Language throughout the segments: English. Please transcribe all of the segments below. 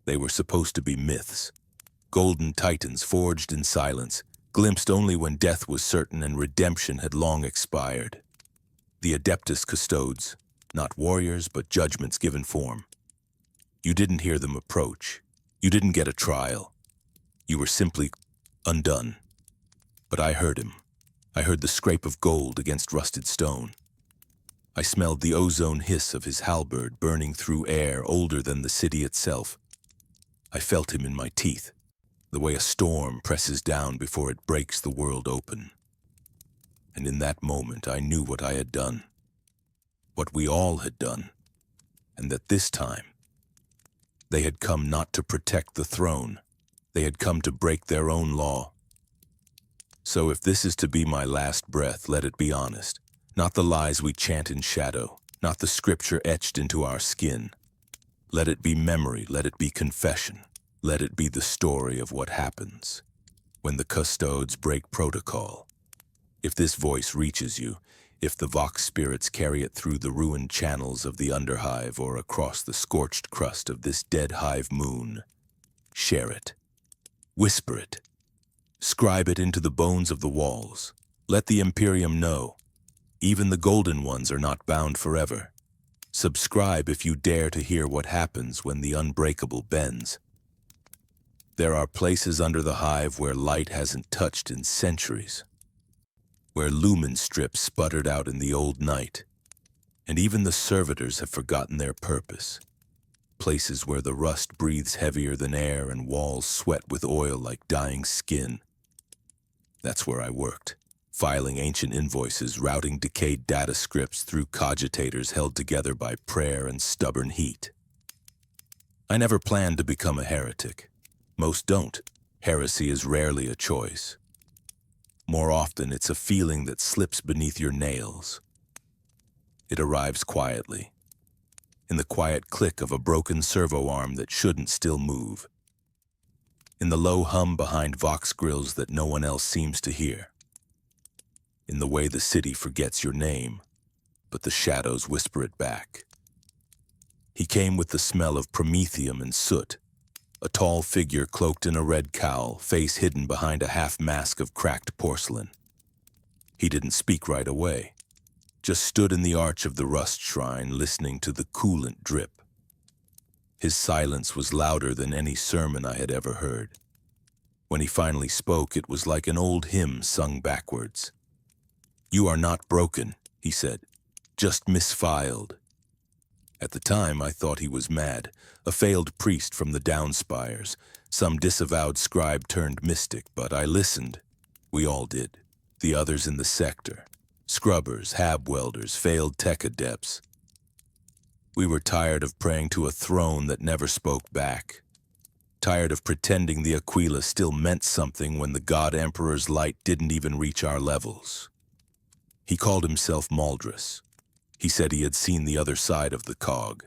They were supposed to be myths. Golden titans forged in silence, glimpsed only when death was certain and redemption had long expired. The Adeptus Custodes, not warriors but judgments given form. You didn't hear them approach. You didn't get a trial. You were simply undone. But I heard him. I heard the scrape of gold against rusted stone. I smelled the ozone hiss of his halberd burning through air older than the city itself. I felt him in my teeth, the way a storm presses down before it breaks the world open. And in that moment I knew what I had done, what we all had done, and that this time they had come not to protect the throne, they had come to break their own law. So if this is to be my last breath, let it be honest, not the lies we chant in shadow, not the scripture etched into our skin. Let it be memory, let it be confession, let it be the story of what happens when the Custodes break protocol. If this voice reaches you, if the Vox spirits carry it through the ruined channels of the Underhive or across the scorched crust of this dead hive moon, share it, whisper it, scribe it into the bones of the walls. Let the Imperium know, even the golden ones are not bound forever. Subscribe if you dare to hear what happens when the unbreakable bends. There are places under the hive where light hasn't touched in centuries, where lumen strips sputtered out in the old night, and even the servitors have forgotten their purpose. Places where the rust breathes heavier than air and walls sweat with oil like dying skin. That's where I worked, filing ancient invoices, routing decayed data scripts through cogitators held together by prayer and stubborn heat. I never planned to become a heretic. Most don't. Heresy is rarely a choice. More often, it's a feeling that slips beneath your nails. It arrives quietly, in the quiet click of a broken servo arm that shouldn't still move, in the low hum behind Vox grills that no one else seems to hear, in the way the city forgets your name, but the shadows whisper it back. He came with the smell of promethium and soot, a tall figure cloaked in a red cowl, face hidden behind a half-mask of cracked porcelain. He didn't speak right away, just stood in the arch of the rust shrine listening to the coolant drip. His silence was louder than any sermon I had ever heard. When he finally spoke, it was like an old hymn sung backwards. "You are not broken," he said, "just misfiled." At the time, I thought he was mad, a failed priest from the downspires, some disavowed scribe turned mystic, but I listened. We all did. The others in the sector. Scrubbers, hab-welders, failed tech adepts. We were tired of praying to a throne that never spoke back. Tired of pretending the Aquila still meant something when the God Emperor's light didn't even reach our levels. He called himself Maldrus. He said he had seen the other side of the cog,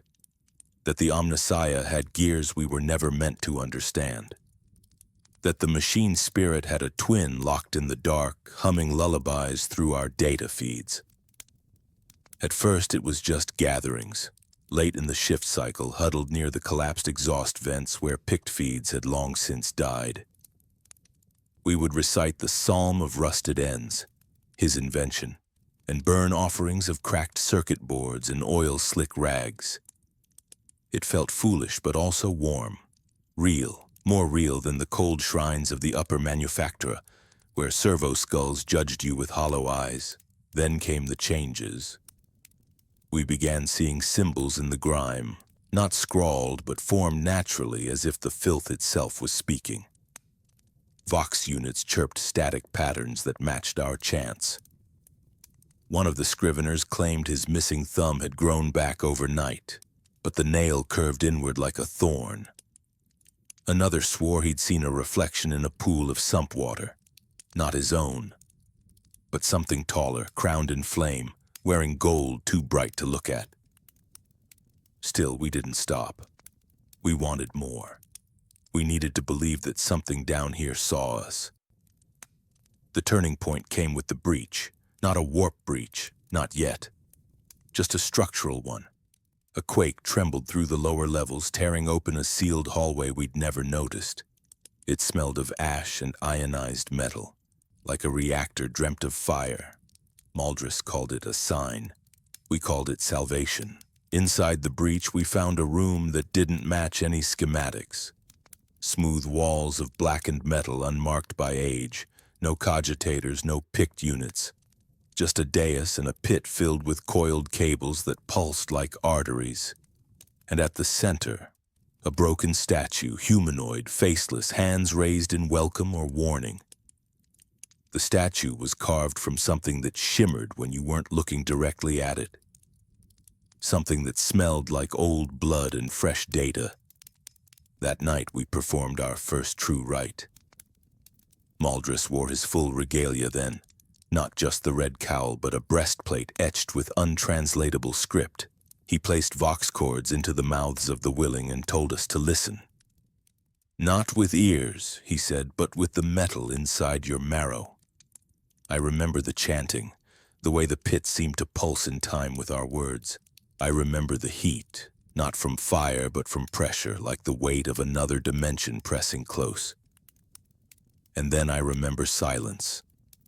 that the Omnissiah had gears we were never meant to understand, that the machine spirit had a twin locked in the dark, humming lullabies through our data feeds. At first it was just gatherings, late in the shift cycle, huddled near the collapsed exhaust vents where picked feeds had long since died. We would recite the Psalm of Rusted Ends, his invention, and burn offerings of cracked circuit boards and oil-slick rags. It felt foolish but also warm, real, more real than the cold shrines of the upper manufactura, where servo skulls judged you with hollow eyes. Then came the changes. We began seeing symbols in the grime, not scrawled but formed naturally as if the filth itself was speaking. Vox units chirped static patterns that matched our chants. One of the scriveners claimed his missing thumb had grown back overnight, but the nail curved inward like a thorn. Another swore he'd seen a reflection in a pool of sump water, not his own, but something taller, crowned in flame, wearing gold too bright to look at. Still, we didn't stop. We wanted more. We needed to believe that something down here saw us. The turning point came with the breach. Not a warp breach, not yet. Just a structural one. A quake trembled through the lower levels, tearing open a sealed hallway we'd never noticed. It smelled of ash and ionized metal, like a reactor dreamt of fire. Maldris called it a sign. We called it salvation. Inside the breach, we found a room that didn't match any schematics. Smooth walls of blackened metal unmarked by age, no cogitators, no picked units. Just a dais and a pit filled with coiled cables that pulsed like arteries. And at the center, a broken statue, humanoid, faceless, hands raised in welcome or warning. The statue was carved from something that shimmered when you weren't looking directly at it. Something that smelled like old blood and fresh data. That night we performed our first true rite. Maldris wore his full regalia then, not just the red cowl, but a breastplate etched with untranslatable script. He placed vox cords into the mouths of the willing and told us to listen. Not with ears, he said, but with the metal inside your marrow. I remember the chanting, the way the pit seemed to pulse in time with our words. I remember the heat, not from fire but from pressure, like the weight of another dimension pressing close. And then I remember silence,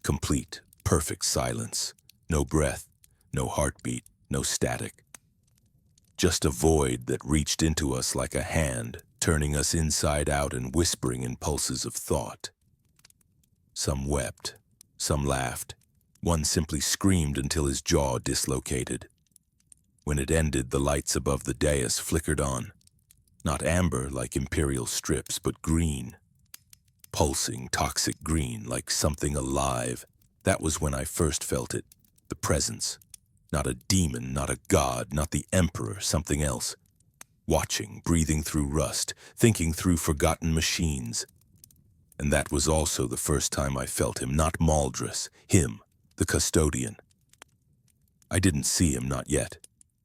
complete, perfect silence. No breath, no heartbeat, no static. Just a void that reached into us like a hand, turning us inside out and whispering in pulses of thought. Some wept, some laughed. One simply screamed until his jaw dislocated. When it ended, the lights above the dais flickered on. Not amber like Imperial strips, but green. Pulsing, toxic green, like something alive. That was when I first felt it, the presence. Not a demon, not a god, not the emperor, something else. Watching, breathing through rust, thinking through forgotten machines. And that was also the first time I felt him, not Maldris, him, the custodian. I didn't see him, not yet,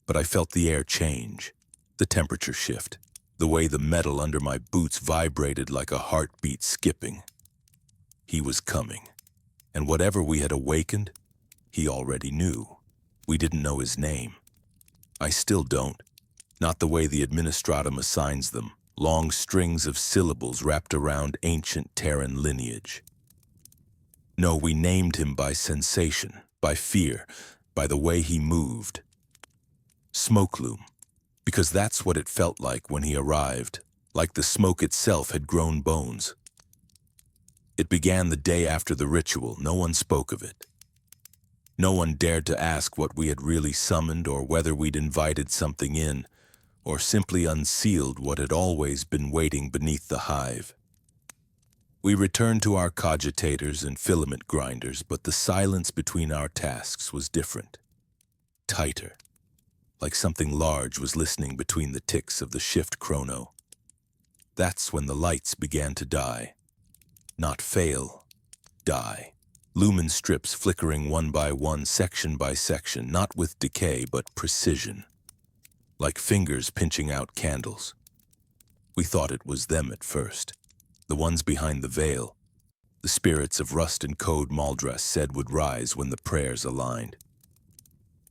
but I felt the air change, the temperature shift, the way the metal under my boots vibrated like a heartbeat skipping. He was coming, and whatever we had awakened, he already knew. We didn't know his name. I still don't, not the way the administratum assigns them, long strings of syllables wrapped around ancient Terran lineage. No, we named him by sensation, by fear, by the way he moved. Smoke loom, because that's what it felt like when he arrived, like the smoke itself had grown bones. It began the day after the ritual. No one spoke of it. No one dared to ask what we had really summoned or whether we'd invited something in, or simply unsealed what had always been waiting beneath the hive. We returned to our cogitators and filament grinders, but the silence between our tasks was different, tighter, like something large was listening between the ticks of the shift chrono. That's when the lights began to die. Not fail, die. Lumen strips flickering one by one, section by section, not with decay but precision. Like fingers pinching out candles. We thought it was them at first, the ones behind the veil, the spirits of rust and code Maldras said would rise when the prayers aligned.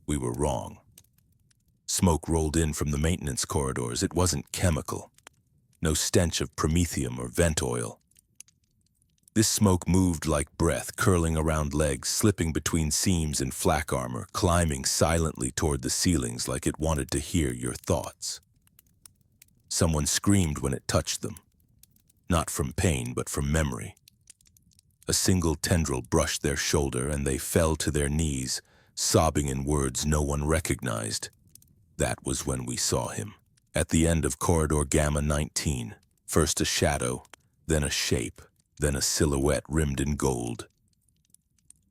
We were wrong. Smoke rolled in from the maintenance corridors. It wasn't chemical. No stench of promethium or vent oil. This smoke moved like breath, curling around legs, slipping between seams in flak armor, climbing silently toward the ceilings like it wanted to hear your thoughts. Someone screamed when it touched them, not from pain but from memory. A single tendril brushed their shoulder and they fell to their knees, sobbing in words no one recognized. That was when we saw him, at the end of Corridor Gamma 19, first a shadow, then a shape, then a silhouette rimmed in gold.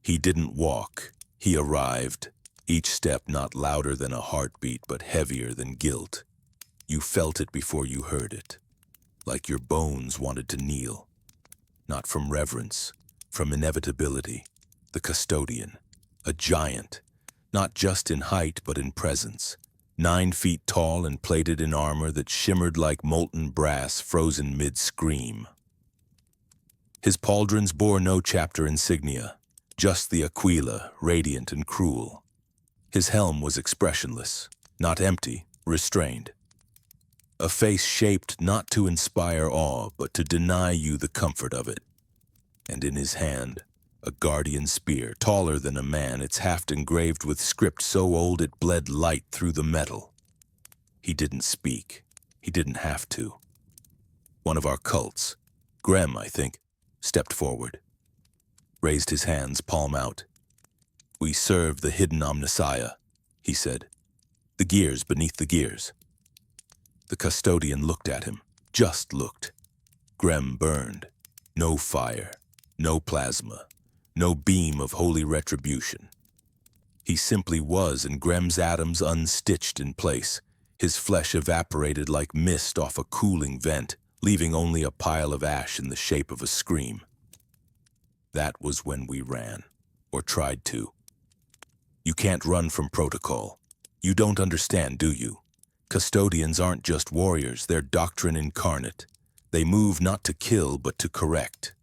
He didn't walk, he arrived, each step not louder than a heartbeat but heavier than guilt. You felt it before you heard it, like your bones wanted to kneel. Not from reverence, from inevitability. The custodian, a giant, not just in height but in presence. 9 feet tall and plated in armor that shimmered like molten brass frozen mid-scream. His pauldrons bore no chapter insignia, just the aquila, radiant and cruel. His helm was expressionless, not empty, restrained. A face shaped not to inspire awe, but to deny you the comfort of it. And in his hand, a guardian spear, taller than a man, its haft engraved with script so old it bled light through the metal. He didn't speak. He didn't have to. One of our cults, Grem, I think, stepped forward, raised his hands palm out. "We serve the hidden Omnissiah," he said. "The gears beneath the gears." The custodian looked at him, just looked. Grem burned. No fire, no plasma, no beam of holy retribution. He simply was, and Grem's atoms unstitched in place. His flesh evaporated like mist off a cooling vent, leaving only a pile of ash in the shape of a scream. That was when we ran, or tried to. You can't run from protocol. You don't understand, do you? Custodians aren't just warriors, they're doctrine incarnate. They move not to kill, but to correct.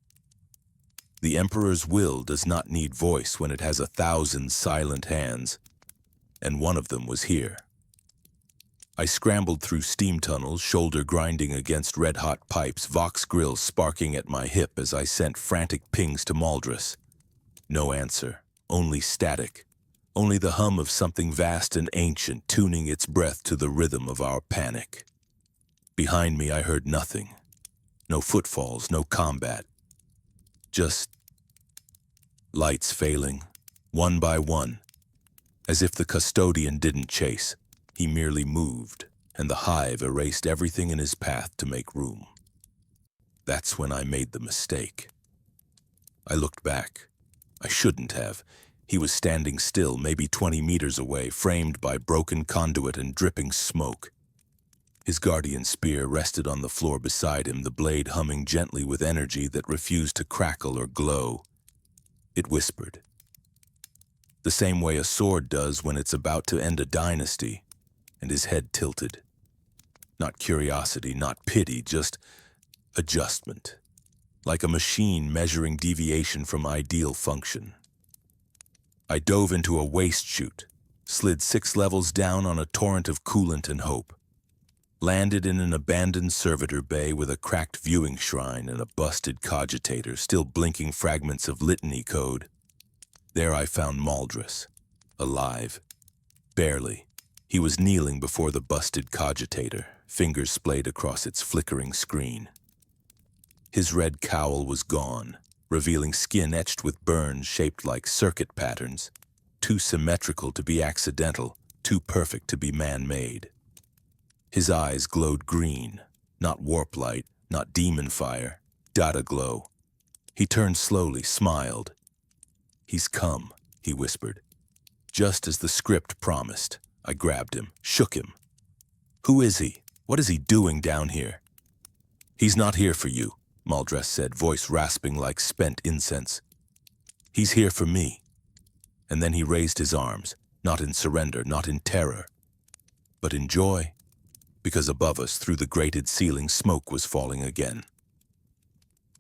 The Emperor's will does not need voice when it has 1,000 silent hands, and one of them was here. I scrambled through steam tunnels, shoulder grinding against red-hot pipes, Vox grills sparking at my hip as I sent frantic pings to Maldras. No answer, only static. Only the hum of something vast and ancient tuning its breath to the rhythm of our panic. Behind me I heard nothing. No footfalls, no combat. Just lights failing, one by one. As if the custodian didn't chase. He merely moved, and the hive erased everything in his path to make room. That's when I made the mistake. I looked back. I shouldn't have. He was standing still, maybe 20 meters away, framed by broken conduit and dripping smoke. His guardian spear rested on the floor beside him, the blade humming gently with energy that refused to crackle or glow. It whispered. The same way a sword does when it's about to end a dynasty, and his head tilted. Not curiosity, not pity, just adjustment. Like a machine measuring deviation from ideal function. I dove into a waste chute, slid 6 levels down on a torrent of coolant and hope. Landed in an abandoned servitor bay with a cracked viewing shrine and a busted cogitator still blinking fragments of litany code. There I found Maldras, alive. Barely. He was kneeling before the busted cogitator, fingers splayed across its flickering screen. His red cowl was gone, revealing skin etched with burns shaped like circuit patterns, too symmetrical to be accidental, too perfect to be man-made. His eyes glowed green, not warp light, not demon fire, data glow. He turned slowly, smiled. "He's come," he whispered. Just as the script promised, I grabbed him, shook him. "Who is he? What is he doing down here?" "He's not here for you," Maldras said, voice rasping like spent incense. "He's here for me." And then he raised his arms, not in surrender, not in terror, but in joy, because above us, through the grated ceiling, smoke was falling again.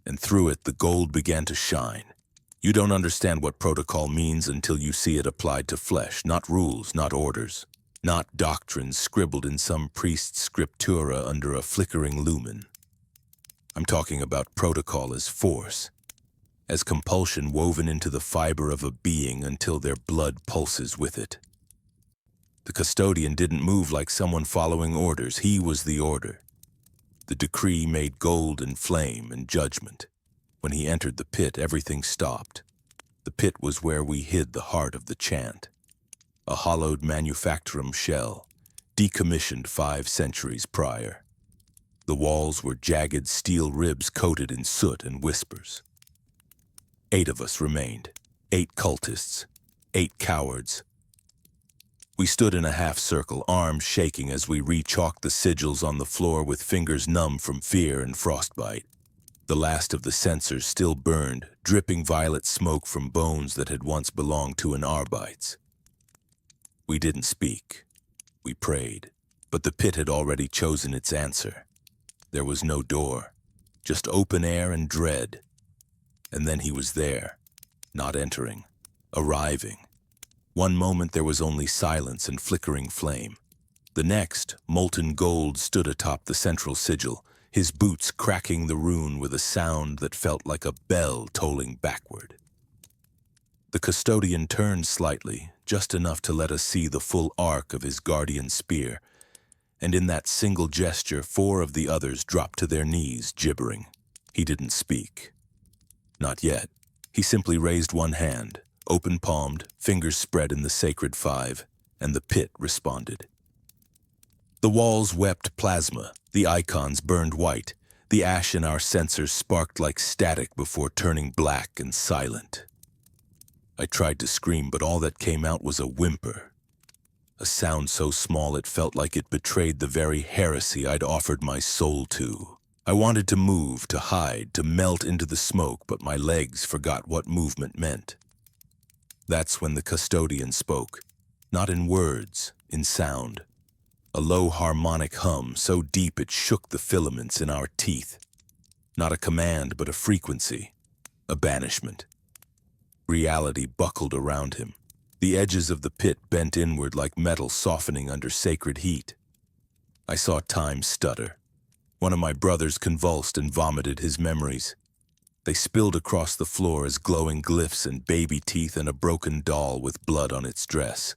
And through it, the gold began to shine. You don't understand what protocol means until you see it applied to flesh, not rules, not orders, not doctrines scribbled in some priest's scriptura under a flickering lumen. I'm talking about protocol as force, as compulsion woven into the fiber of a being until their blood pulses with it. The custodian didn't move like someone following orders. He was the order. The decree made gold and flame and judgment. When he entered the pit, everything stopped. The pit was where we hid the heart of the chant. A hollowed manufactorum shell, decommissioned 5 centuries prior. The walls were jagged steel ribs coated in soot and whispers. 8 of us remained. 8 cultists. 8 cowards. We stood in a half-circle, arms shaking as we re-chalked the sigils on the floor with fingers numb from fear and frostbite. The last of the censers still burned, dripping violet smoke from bones that had once belonged to an Arbites. We didn't speak. We prayed. But the pit had already chosen its answer. There was no door, just open air and dread. And then he was there, not entering, arriving. One moment there was only silence and flickering flame. The next, molten gold, stood atop the central sigil, his boots cracking the rune with a sound that felt like a bell tolling backward. The custodian turned slightly, just enough to let us see the full arc of his guardian spear, and in that single gesture 4 of the others dropped to their knees, gibbering. He didn't speak. Not yet. He simply raised one hand, open-palmed, fingers spread in the sacred 5, and the pit responded. The walls wept plasma, the icons burned white, the ash in our sensors sparked like static before turning black and silent. I tried to scream, but all that came out was a whimper. A sound so small it felt like it betrayed the very heresy I'd offered my soul to. I wanted to move, to hide, to melt into the smoke, but my legs forgot what movement meant. That's when the custodian spoke, not in words, in sound. A low harmonic hum so deep it shook the filaments in our teeth. Not a command, but a frequency, a banishment. Reality buckled around him. The edges of the pit bent inward like metal softening under sacred heat. I saw time stutter. One of my brothers convulsed and vomited his memories. They spilled across the floor as glowing glyphs and baby teeth and a broken doll with blood on its dress.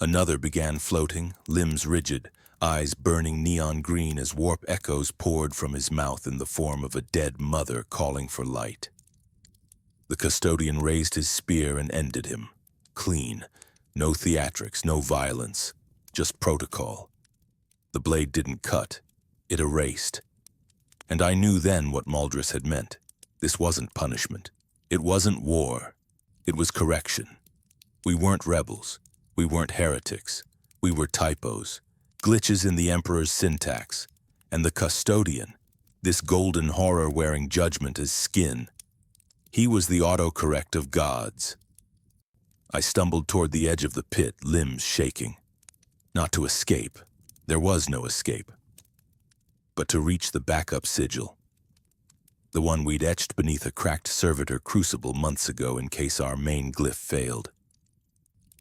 Another began floating, limbs rigid, eyes burning neon green as warp echoes poured from his mouth in the form of a dead mother calling for light. The custodian raised his spear and ended him. Clean. No theatrics, no violence. Just protocol. The blade didn't cut. It erased. And I knew then what Maldris had meant. This wasn't punishment. It wasn't war. It was correction. We weren't rebels. We weren't heretics. We were typos, glitches in the Emperor's syntax. And the custodian, this golden horror wearing judgment as skin, he was the autocorrect of gods. I stumbled toward the edge of the pit, limbs shaking. Not to escape. There was no escape. But to reach the backup sigil. The one we'd etched beneath a cracked servitor crucible months ago in case our main glyph failed.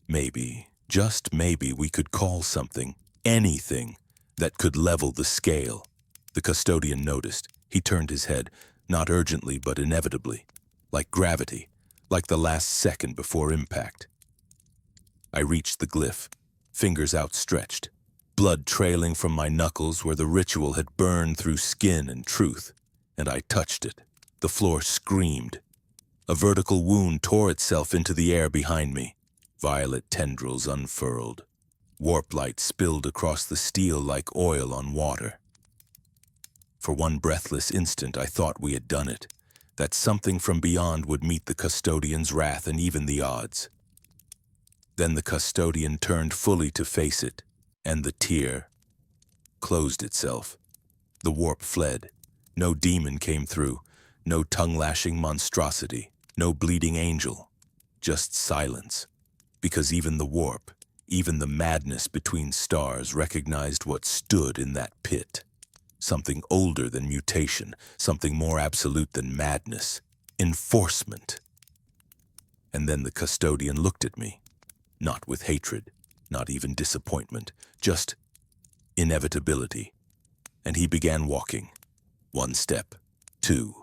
Maybe, just maybe, we could call something, anything, that could level the scale. The custodian noticed. He turned his head, not urgently but inevitably, like gravity, like the last second before impact. I reached the glyph, fingers outstretched, blood trailing from my knuckles where the ritual had burned through skin and truth, and I touched it. The floor screamed. A vertical wound tore itself into the air behind me. Violet tendrils unfurled. Warp light spilled across the steel like oil on water. For one breathless instant I thought we had done it, that something from beyond would meet the custodian's wrath and even the odds. Then the custodian turned fully to face it, and the tear closed itself. The warp fled. No demon came through, no tongue-lashing monstrosity, no bleeding angel, just silence. Because even the warp, even the madness between stars recognized what stood in that pit. Something older than mutation, something more absolute than madness. Enforcement. And then the custodian looked at me, not with hatred, not even disappointment, just inevitability. And he began walking. 1 step, 2,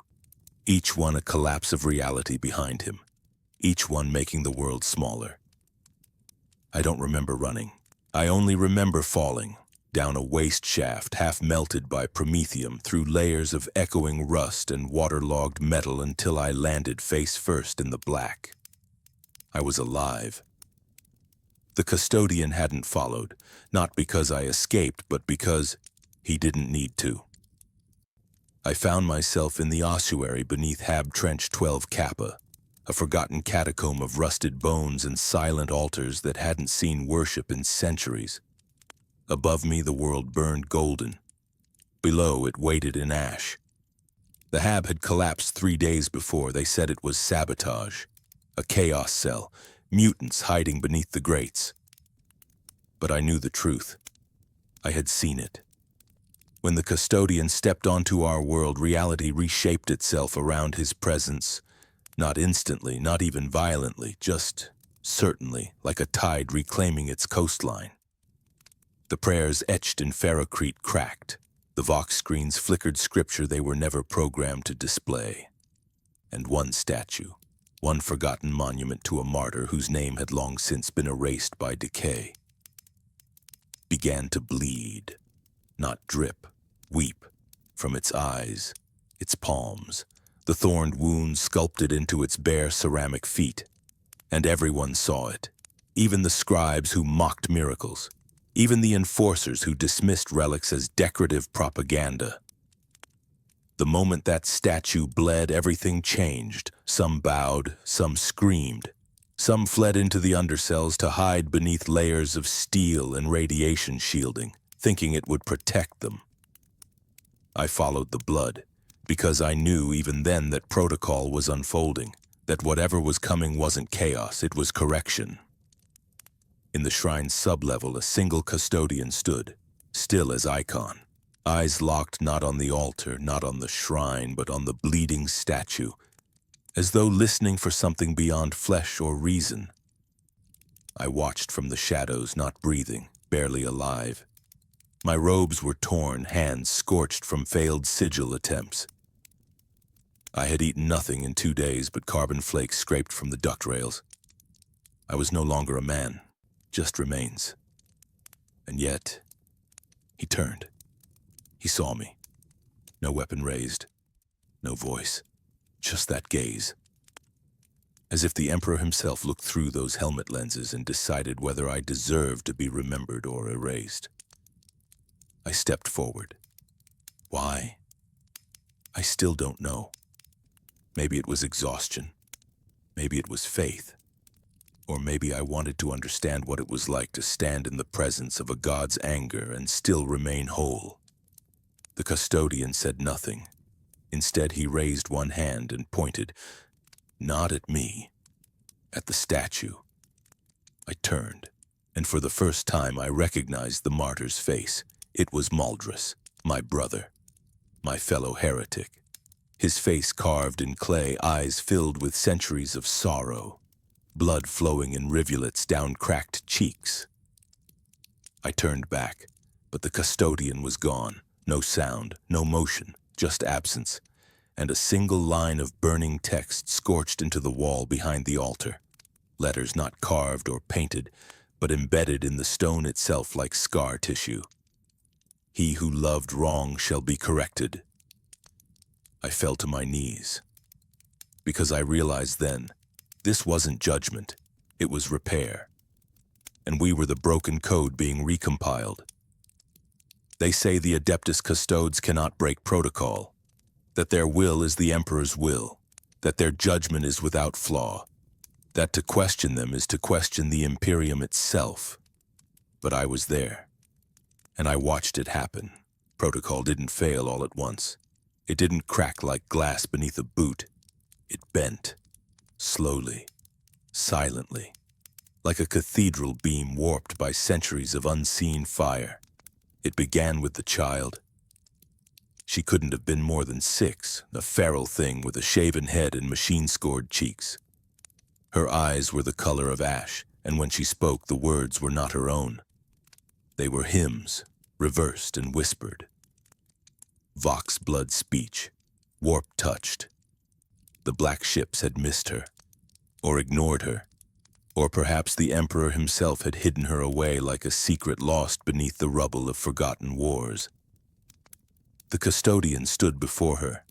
each one a collapse of reality behind him, each one making the world smaller. I don't remember running. I only remember falling, down a waste shaft half melted by promethium through layers of echoing rust and waterlogged metal until I landed face first in the black. I was alive. The custodian hadn't followed, not because I escaped, but because he didn't need to. I found myself in the ossuary beneath Hab Trench 12 Kappa, a forgotten catacomb of rusted bones and silent altars that hadn't seen worship in centuries. Above me the world burned golden. Below it waited in ash. The Hab had collapsed 3 days before. They said it was sabotage, a chaos cell, mutants hiding beneath the grates. But I knew the truth. I had seen it. When the custodian stepped onto our world, reality reshaped itself around his presence. Not instantly, not even violently, just certainly, like a tide reclaiming its coastline. The prayers etched in ferrocrete cracked. The Vox screens flickered scripture they were never programmed to display. And one statue, one forgotten monument to a martyr whose name had long since been erased by decay, began to bleed, not drip, weep, from its eyes, its palms, the thorned wounds sculpted into its bare ceramic feet. And everyone saw it, even the scribes who mocked miracles, even the enforcers who dismissed relics as decorative propaganda. The moment that statue bled, everything changed. Some bowed, some screamed. Some fled into the undercells to hide beneath layers of steel and radiation shielding, thinking it would protect them. I followed the blood, because I knew even then that protocol was unfolding, that whatever was coming wasn't chaos, it was correction. In the shrine's sublevel, a single custodian stood, still as icon, eyes locked not on the altar, not on the shrine, but on the bleeding statue, as though listening for something beyond flesh or reason. I watched from the shadows, not breathing, barely alive. My robes were torn, hands scorched from failed sigil attempts. I had eaten nothing in 2 days but carbon flakes scraped from the duct rails. I was no longer a man, just remains. And yet, he turned. He saw me. No weapon raised, no voice, just that gaze. As if the Emperor himself looked through those helmet lenses and decided whether I deserved to be remembered or erased. I stepped forward. Why? I still don't know. Maybe it was exhaustion. Maybe it was faith. Or maybe I wanted to understand what it was like to stand in the presence of a god's anger and still remain whole. The custodian said nothing. Instead, he raised one hand and pointed, not at me, at the statue. I turned, and for the first time I recognized the martyr's face. It was Maldrus, my brother, my fellow heretic. His face carved in clay, eyes filled with centuries of sorrow, blood flowing in rivulets down cracked cheeks. I turned back, but the custodian was gone. No sound, no motion, just absence, and a single line of burning text scorched into the wall behind the altar. Letters not carved or painted, but embedded in the stone itself like scar tissue. He who loved wrong shall be corrected. I fell to my knees, because I realized then, this wasn't judgment, it was repair. And we were the broken code being recompiled. They say the Adeptus Custodes cannot break protocol, that their will is the Emperor's will, that their judgment is without flaw, that to question them is to question the Imperium itself. But I was there, and I watched it happen. Protocol didn't fail all at once. It didn't crack like glass beneath a boot. It bent, slowly, silently, like a cathedral beam warped by centuries of unseen fire. It began with the child. She couldn't have been more than 6, a feral thing with a shaven head and machine-scored cheeks. Her eyes were the color of ash, and when she spoke, the words were not her own. They were hymns, reversed and whispered. Vox blood speech, warp-touched. The black ships had missed her, or ignored her, or perhaps the Emperor himself had hidden her away like a secret lost beneath the rubble of forgotten wars. The custodian stood before her,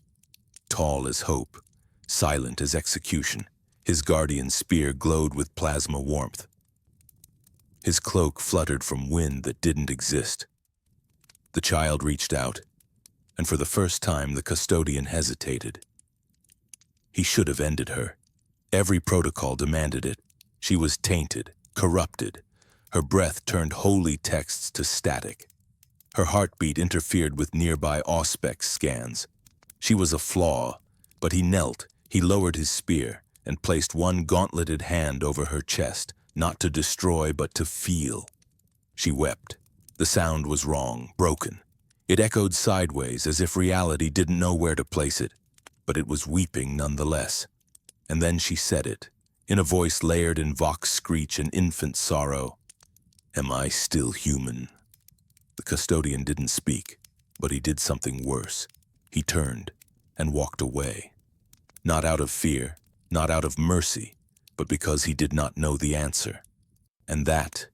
tall as hope, silent as execution. His guardian spear glowed with plasma warmth. His cloak fluttered from wind that didn't exist. The child reached out, and for the first time the custodian hesitated. He should have ended her. Every protocol demanded it. She was tainted, corrupted. Her breath turned holy texts to static. Her heartbeat interfered with nearby auspex scans. She was a flaw, but he knelt, he lowered his spear, and placed one gauntleted hand over her chest, not to destroy but to feel. She wept. The sound was wrong, broken. It echoed sideways as if reality didn't know where to place it, but it was weeping nonetheless. And then she said it, in a voice layered in vox screech and infant sorrow. Am I still human? The custodian didn't speak, but he did something worse. He turned and walked away. Not out of fear, not out of mercy, but because he did not know the answer. And that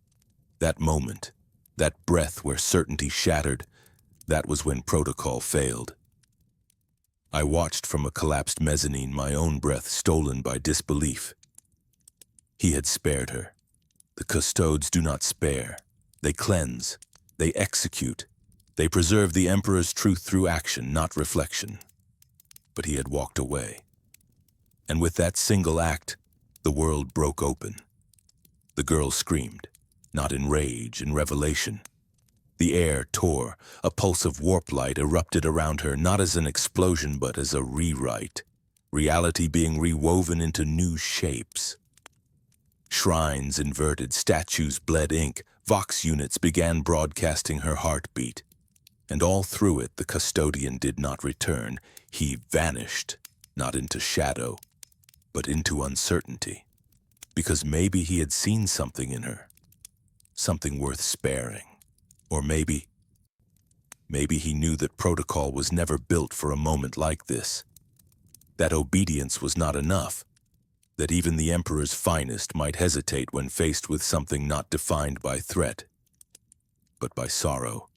moment, that breath where certainty shattered, that was when protocol failed. I watched from a collapsed mezzanine, my own breath stolen by disbelief. He had spared her. The Custodes do not spare. They cleanse. They execute. They preserve the Emperor's truth through action, not reflection. But he had walked away. And with that single act, the world broke open. The girl screamed, not in rage, in revelation. The air tore, a pulse of warp light erupted around her, not as an explosion but as a rewrite, reality being rewoven into new shapes. Shrines inverted, statues bled ink, vox units began broadcasting her heartbeat. And all through it the custodian did not return. He vanished, not into shadow, but into uncertainty. Because maybe he had seen something in her, something worth sparing. Or maybe he knew that protocol was never built for a moment like this. That obedience was not enough. That even the Emperor's finest might hesitate when faced with something not defined by threat, but by sorrow.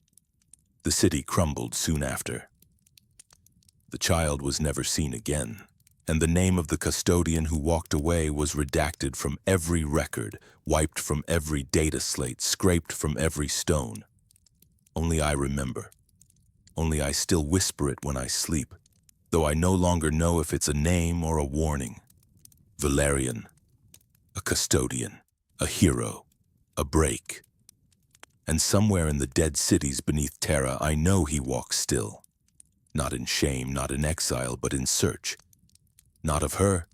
The city crumbled soon after. The child was never seen again, and the name of the custodian who walked away was redacted from every record, wiped from every data slate, scraped from every stone. Only I remember. Only I still whisper it when I sleep, though I no longer know if it's a name or a warning. Valerian, a custodian, a hero, a break. And somewhere in the dead cities beneath Terra, I know he walks still. Not in shame, not in exile, but in search. Not of her,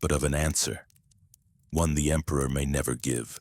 but of an answer. One the Emperor may never give.